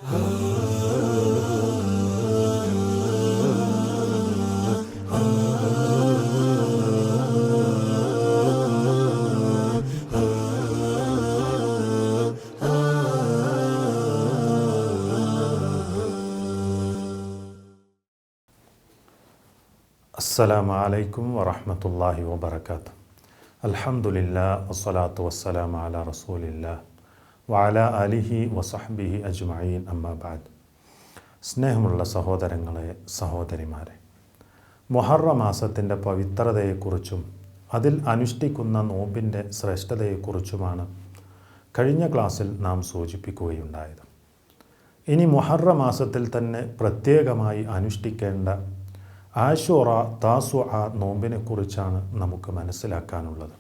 അസ്സലാമു അലൈക്കും വറഹ്മത്തുള്ളാഹി വബറകാതുഹു. അൽഹംദുലില്ലാഹ് വസ്സലാത്തു വസ്സലാമു അലാ റസൂലില്ലാഹ് വഅലാ ആലിഹി വസഹ്ബിഹി അജ്മഈൻ. അമ്മാ ബഅദ്. സ്നേഹമുള്ള സഹോദരങ്ങളെ, സഹോദരിമാരെ, മുഹറം മാസത്തിൻ്റെ പവിത്രതയെക്കുറിച്ചും അതിൽ അനുഷ്ഠിക്കുന്ന നോമ്പിൻ്റെ ശ്രേഷ്ഠതയെക്കുറിച്ചുമാണ് കഴിഞ്ഞ ക്ലാസ്സിൽ നാം സൂചിപ്പിക്കുകയുണ്ടായത്. ഇനി മുഹറം മാസത്തിൽ തന്നെ പ്രത്യേകമായി അനുഷ്ഠിക്കേണ്ട ആശൂറ, താസുഅ നോമ്പിനെക്കുറിച്ചാണ് നമുക്ക് മനസ്സിലാക്കാനുള്ളത്.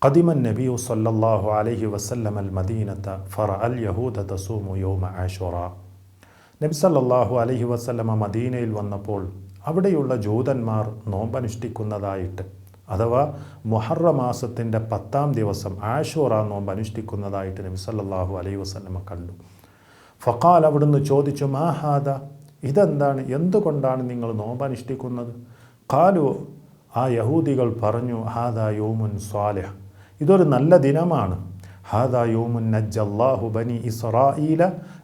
ഖദിമൻ നബിയു സല്ലല്ലാഹു അലൈഹി വസല്ലം അൽ മദീനത ഫറഅൽ യഹൂദ തസൂമു യൗമ ആശൂറ. നബി സല്ലല്ലാഹു അലൈഹി വസല്ലമ മദീനയിൽ വന്നപ്പോൾ അവിടെയുള്ള ജൂതന്മാർ നോമ്പനുഷ്ഠിക്കുന്നതായിട്ട്, അഥവാ മുഹറം മാസത്തിൻ്റെ 10-ാം ദിവസം ആശൂറ നോമ്പ് അനുഷ്ഠിക്കുന്നതായിട്ട് നബി സല്ലല്ലാഹു അലൈഹി വസല്ലമ കണ്ടു. ഫഖാൽ, അവിടുന്ന് ചോദിച്ചു, മാ ഹാദ, ഇതെന്താണ്, എന്തുകൊണ്ടാണ് നിങ്ങൾ നോമ്പനുഷ്ഠിക്കുന്നത്? ഖാലു, ആ യഹൂദികൾ പറഞ്ഞു, ഹാദാ യൗമുൻ സ്വാലിഹ്, ഇതൊരു നല്ല ദിനമാണ്. ഹാദാ യൗമുൻ നജ്ജല്ലാഹു ബനി ഇസ്രായീല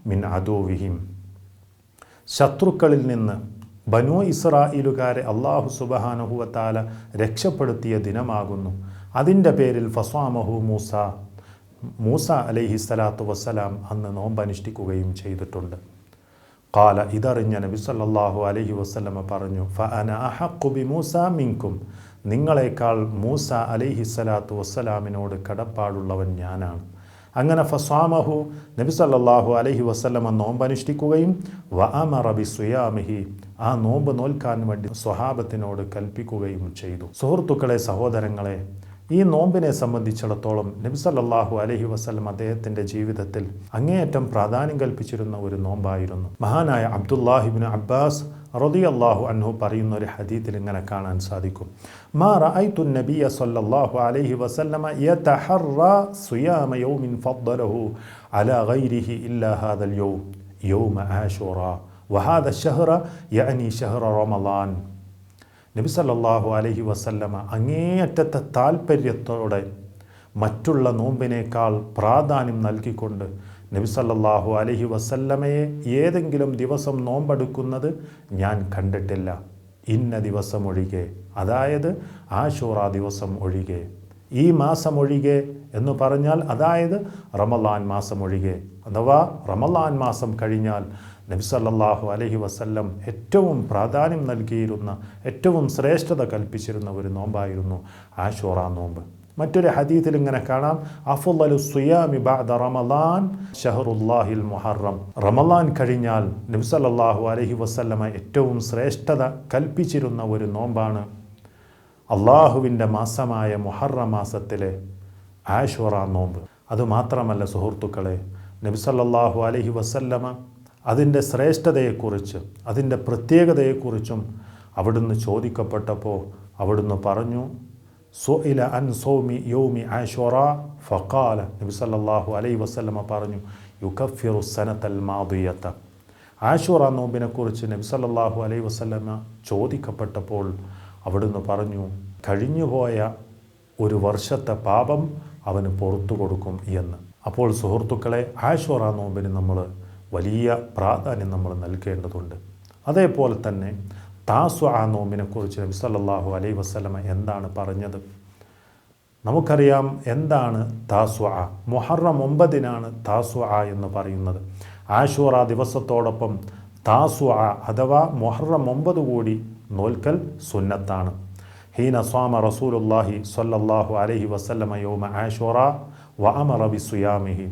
മിൻ അദുവിഹിം, ശത്രുക്കളിൽ നിന്ന് ബനു ഇസ്രായേലുകാരെ അല്ലാഹു സുബ്ഹാനഹു വ തആല രക്ഷപ്പെടുത്തിയ ദിനമാകുന്നു. അതിൻ്റെ പേരിൽ ഫസ്വാമഹു മൂസ അലൈഹിസ്സലാത്തു വസ്സലാം അന്ന് നോമ്പനുഷ്ഠിക്കുകയും ചെയ്തിട്ടുണ്ട്. ഖാല, ഇതറിഞ്ഞ നബി സല്ലല്ലാഹു അലൈഹി വസല്ലമ പറഞ്ഞു, ഫഅന അഹഖു ബിമൂസ മിൻകും, നിങ്ങളെക്കാൾ മൂസ അലൈഹിസ്സലാത്തു വസ്സലാമിനോട് കടപ്പാടുള്ളവൻ ഞാനാണ്. അങ്ങനെ ഫസ്വാമഹു, നബി സല്ലല്ലാഹു അലൈഹി വസല്ലമ നോമ്പനുഷ്ഠിക്കുകയും വഅമറ ബിസ്വിയാമിഹി, ആ നോമ്പ് നോൽക്കാൻ വേണ്ടി സ്വഹാബത്തിനോട് കൽപ്പിക്കുകയും ചെയ്തു. സുഹൃത്തുക്കളെ, സഹോദരങ്ങളെ, ഈ നോമ്പിനെ സംബന്ധിച്ചിടത്തോളം നബി സല്ലല്ലാഹു അലൈഹി വസല്ലം അദ്ദേഹത്തിൻ്റെ ജീവിതത്തിൽ അങ്ങേയറ്റം പ്രാധാന്യം കൽപ്പിച്ചിരുന്ന ഒരു നോമ്പായിരുന്നു. മഹാനായ അബ്ദുല്ലാഹി ഇബ്നു അബ്ബാസ് റളിയല്ലാഹു അൻഹു പറയുന്ന ഒരു ഹദീത്തിൽ ഇങ്ങനെ കാണാൻ സാധിക്കും, മാ റഅയ്തു നബിയ സല്ലല്ലാഹു അലൈഹി വസല്ലമ യതഹറ സിയാമ യൗമിൻ ഫദ്ദലഹു അലാ ഗൈരിഹി ഇല്ലാ ഹാദൽ യൗം യൗമ ആശൂറ വഹാദ ശഹ്റ യഅനി ശഹ്റ റമളാൻ. നബി സല്ലല്ലാഹു അലൈഹി വസല്ലമ അങ്ങേയറ്റത്തെ താൽപ്പര്യത്തോടെ മറ്റുള്ള നോമ്പിനേക്കാൾ പ്രാധാന്യം നൽകിക്കൊണ്ട് നബി സല്ലല്ലാഹു അലൈഹി വസല്ലമയെ ഏതെങ്കിലും ദിവസം നോമ്പെടുക്കുന്നത് ഞാൻ കണ്ടിട്ടില്ല, ഇന്ന ദിവസം ഒഴികെ, അതായത് ആശൂറ ദിവസം ഒഴികെ, ഈ മാസം ഒഴികെ എന്ന് പറഞ്ഞാൽ അതായത് റമളാൻ മാസം ഒഴികെ, അഥവാ റമളാൻ മാസം കഴിഞ്ഞാൽ നബി സല്ലല്ലാഹു അലൈഹി വസല്ലം ഏറ്റവും പ്രാധാന്യം നൽകിയിരുന്ന, ഏറ്റവും ശ്രേഷ്ഠത കൽപ്പിച്ചിരുന്ന ഒരു നോമ്പായിരുന്നു ആശൂറ നോമ്പ്. മറ്റൊരു ഹദീത്തിൽ ഇങ്ങനെ കാണാം, അഫ്ളലു സിയാമി ബഅദ റമളാൻ ശഹറുല്ലാഹിൽ മുഹറം, റമളാൻ കഴിഞ്ഞാൽ നബി സല്ലല്ലാഹു അലൈഹി വസല്ലമ ഏറ്റവും ശ്രേഷ്ഠത കൽപ്പിച്ചിരുന്ന ഒരു നോമ്പാണ് അള്ളാഹുവിൻ്റെ മാസമായ മുഹറം മാസത്തിലെ ആശൂറ നോമ്പ്. അതുമാത്രമല്ല സുഹൃത്തുക്കളെ, നബി സല്ലല്ലാഹു അലൈഹി വസല്ലമ അതിൻ്റെ ശ്രേഷ്ഠതയെക്കുറിച്ച്, അതിൻ്റെ പ്രത്യേകതയെക്കുറിച്ചും അവിടുന്ന് ചോദിക്കപ്പെട്ടപ്പോൾ അവിടുന്ന് പറഞ്ഞു, സുഇല അൻ സൗമി യൗമി ആശൂറ ഫഖാല, നബി സല്ലല്ലാഹു അലൈഹി വസല്ലമ പറഞ്ഞു, യുകഫിറു സനതൽ മാദിയത. ആശൂറ നോമ്പിനെക്കുറിച്ച് നബി സല്ലല്ലാഹു അലൈഹി വസല്ലമ ചോദിക്കപ്പെട്ടപ്പോൾ അവിടുന്ന് പറഞ്ഞു, കഴിഞ്ഞുപോയ ഒരു വർഷത്തെ പാപം അവന് പുറത്തു കൊടുക്കും എന്ന്. അപ്പോൾ സുഹൃത്തുക്കളെ, ആശൂറ നോമ്പിന് നമ്മൾ വലിയ പ്രാധാന്യം നമ്മൾ നൽകേണ്ടതുണ്ട്. അതേപോലെ തന്നെ താസുഅ നോമ്പിനെക്കുറിച്ച് നബി സല്ലല്ലാഹു അലൈഹി വസല്ലമ എന്താണ് പറഞ്ഞത്? നമുക്കറിയാം എന്താണ് താസുഅ. മുഹറം 9-നാണ് താസുഅ എന്ന് പറയുന്നത്. ആശൂറ ദിവസത്തോടൊപ്പം താസുഅ അഥവാ മുഹറം 9 കൂടി നോൽക്കൽ സുന്നത്താണ്. ഹീന സ്വാമ റസൂലുള്ളാഹി സ്വല്ലല്ലാഹു അലൈഹി വസല്ലമ യൗമ ആശൂറ വഅമറ ബിസ്വിയാമിഹി,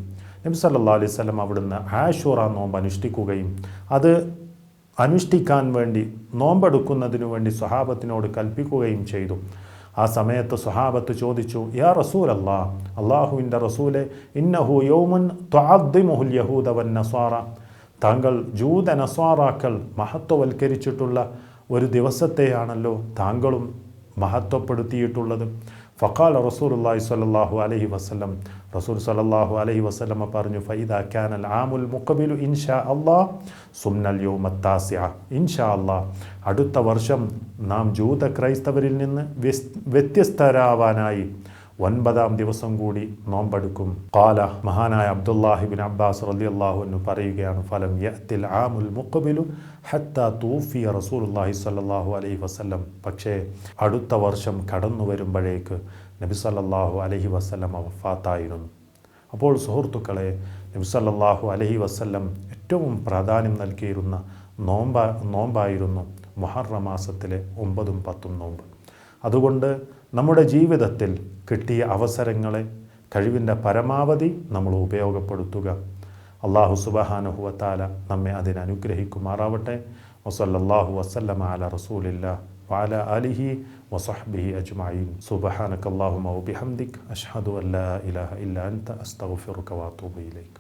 നബി സല്ലല്ലാഹു അലൈഹി വസല്ലം അവിടുന്ന് ആശൂറ നോമ്പ് അനുഷ്ഠിക്കുകയും അത് അനുഷ്ഠിക്കാൻ വേണ്ടി, നോമ്പെടുക്കുന്നതിനു വേണ്ടി സ്വഹാബത്തിനോട് കൽപ്പിക്കുകയും ചെയ്തു. ആ സമയത്ത് സ്വഹാബത്ത് ചോദിച്ചു, യാ റസൂലല്ലാഹ്, അള്ളാഹുവിൻ്റെ റസൂലെ, ഇന്നഹു യൗമുൻ തുഅദ്ദിമുഹുൽ യഹൂദ വൻ നസ്വാറ, താങ്കൾ ജൂത നസ്വാറാക്കൾ മഹത്വവൽക്കരിച്ചിട്ടുള്ള ഒരു ദിവസത്തെയാണല്ലോ താങ്കളും മഹത്വപ്പെടുത്തിയിട്ടുള്ളത്. ഫഖാല റസൂലുള്ളാഹി സ്വല്ലല്ലാഹു അലൈഹി വസല്ലം, റസൂൽ സ്വല്ലല്ലാഹു അലൈഹി വസല്ലം പറഞ്ഞു, ഫഇദാ കാനൽ ആമുൽ മുഖബിലു ഇൻഷാ അല്ലാഹ് സുംനൽ യൗമത് താസിഅ, ഇൻഷാ അല്ലാഹ് അടുത്ത വർഷം നാം ജൂത ക്രൈസ്തവരിൽ നിന്ന് വ്യത്യസ്തരാവാനായി 9-ാം ദിവസം കൂടി നോമ്പെടുക്കും. ഖാല, മഹാനായ അബ്ദുല്ലാഹിബിൻ അബ്ബാസ് റളിയല്ലാഹു അൻഹു പറയുകയാണ്, ഫലം യഅതിൽ ആമുൽ മുഖബിലു ഹത്താ തൂഫിയ റസൂലുള്ളാഹി സ്വല്ലല്ലാഹു അലൈഹി വസല്ലം, പക്ഷേ അടുത്ത വർഷം കടന്നു വരുമ്പോഴേക്ക് നബി സല്ലല്ലാഹു അലൈഹി വസല്ലം വഫാത്തായിരുന്നു. അപ്പോൾ സുഹൃത്തുക്കളെ, നബി സല്ലല്ലാഹു അലൈഹി വസല്ലം ഏറ്റവും പ്രാധാന്യം നൽകിയിരുന്ന നോമ്പായിരുന്നു മുഹറം മാസത്തിലെ 9ഉം 10ഉം നോമ്പ്. അതുകൊണ്ട് നമ്മുടെ ജീവിതത്തിൽ കിട്ടിയ അവസരങ്ങളെ കഴിവിൻ്റെ പരമാവധി നമ്മൾ ഉപയോഗപ്പെടുത്തുക. അല്ലാഹു സുബ്ഹാനഹു വ തആല നമ്മെ അതിനനുഗ്രഹിക്കുമാറാവട്ടെ. വസല്ലല്ലാഹു വസല്ലമ അലാ റസൂലില്ലാഹ് വഅലാ ആലിഹി വസഹ്ബിഹി അജ്മഈൻ. സുബ്ഹാനകല്ലാഹുമ്മ വബിഹംദിക അഷ്ഹദു അൻ ലാ ഇലാഹ ഇല്ലാ അൻത അസ്തഗ്ഫിറുക വഅതൂബു ഇലൈക്.